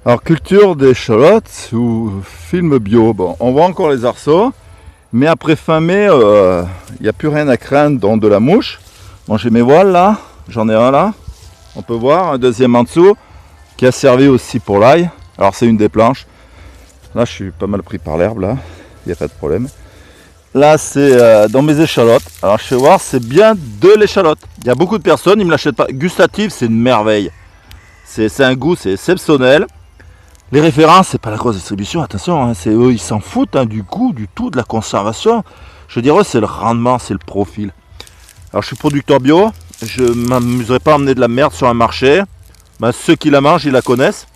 Alors, culture d'échalotes ou film bio. Bon, on voit encore les arceaux, mais après fin mai, il n'y a plus rien à craindre dans de la mouche. Bon, j'ai mes voiles là, j'en ai un là, on peut voir, un deuxième en dessous, qui a servi aussi pour l'ail. Alors, c'est une des planches. Là, je suis pas mal pris par l'herbe là, il n'y a pas de problème. Là, c'est dans mes échalotes. Alors, je vais voir, c'est bien de l'échalote. Il y a beaucoup de personnes, ils me l'achètent pas. Gustatif, c'est une merveille. C'est un goût, c'est exceptionnel. Les références, c'est pas la grosse distribution, attention, hein, c'est eux, ils s'en foutent hein, du goût, du tout, de la conservation. Je dirais, c'est le rendement, c'est le profil. Alors, je suis producteur bio, je m'amuserai pas à emmener de la merde sur un marché. Ben, ceux qui la mangent, ils la connaissent.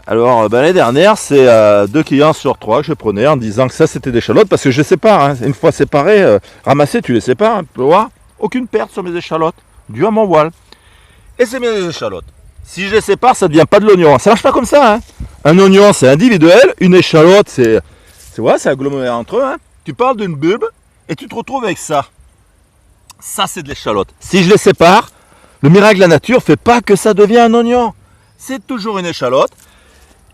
Alors, l'année dernière, c'est 2 clients sur 3 que je prenais en disant que ça, c'était des échalotes, parce que je les sépare, hein, une fois séparés, ramassés, tu les sépares, hein, tu peux voir, aucune perte sur mes échalotes, dû à mon voile. Et c'est mes échalotes. Si je les sépare, ça ne devient pas de l'oignon. Ça marche pas comme ça. Hein. Un oignon, c'est individuel. Une échalote, c'est aggloméré entre eux. Hein. Tu parles d'une bulbe et tu te retrouves avec ça. Ça, c'est de l'échalote. Si je les sépare, le miracle de la nature fait pas que ça devient un oignon. C'est toujours une échalote.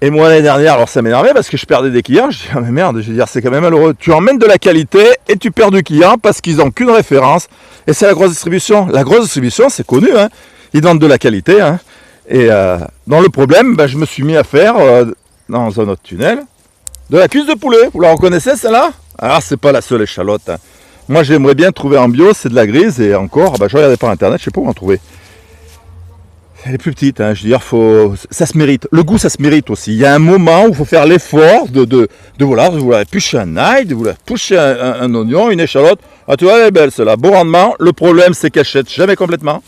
Et moi, l'année dernière, alors ça m'énervait parce que je perdais des clients. Je dis, ah mais merde, je veux dire, c'est quand même malheureux. Tu emmènes de la qualité et tu perds du client parce qu'ils n'ont qu'une référence. Et c'est la grosse distribution. La grosse distribution, c'est connu. Hein. Ils vendent de la qualité. Hein. Et dans le problème, je me suis mis à faire, dans un autre tunnel, de la cuisse de poulet. Vous la reconnaissez celle-là? Alors c'est pas la seule échalote. Hein. Moi j'aimerais bien trouver en bio, c'est de la grise. Et encore, je regardais par internet, je sais pas où en trouver. Elle est plus petite, hein, je veux dire, ça se mérite. Le goût, ça se mérite aussi. Il y a un moment où il faut faire l'effort de vouloir éplucher un ail, de vouloir éplucher un oignon, une échalote. Ah tu vois, elle est belle celle-là, beau rendement. Le problème, c'est qu'elle ne jamais complètement.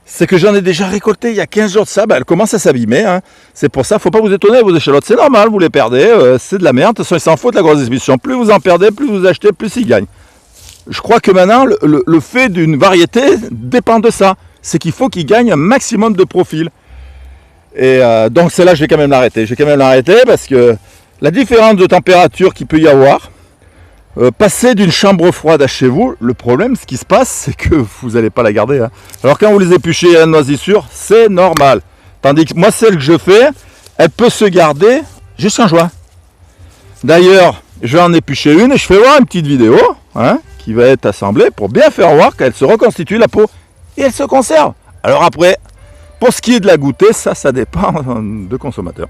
C'est que j'en ai déjà récolté il y a 15 jours de ça, elle commence à s'abîmer. Hein. C'est pour ça, il ne faut pas vous étonner, vos échalotes. C'est normal, vous les perdez, c'est de la merde. De toute façon, ils s'en foutent de la grosse distribution. Plus vous en perdez, plus vous achetez, plus ils gagnent. Je crois que maintenant, le fait d'une variété dépend de ça. C'est qu'il faut qu'ils gagnent un maximum de profil. Et donc celle-là, je vais quand même l'arrêter. Je vais quand même l'arrêter parce que la différence de température qu'il peut y avoir, passer d'une chambre froide à chez vous, le problème, ce qui se passe, c'est que vous n'allez pas la garder. Hein. Alors quand vous les épluchez à la noisissure, c'est normal. Tandis que moi, celle que je fais, elle peut se garder jusqu'en juin. D'ailleurs, je vais en éplucher une et je fais voir une petite vidéo hein, qui va être assemblée pour bien faire voir qu'elle se reconstitue la peau et elle se conserve. Alors après, pour ce qui est de la goûter, ça dépend de consommateur.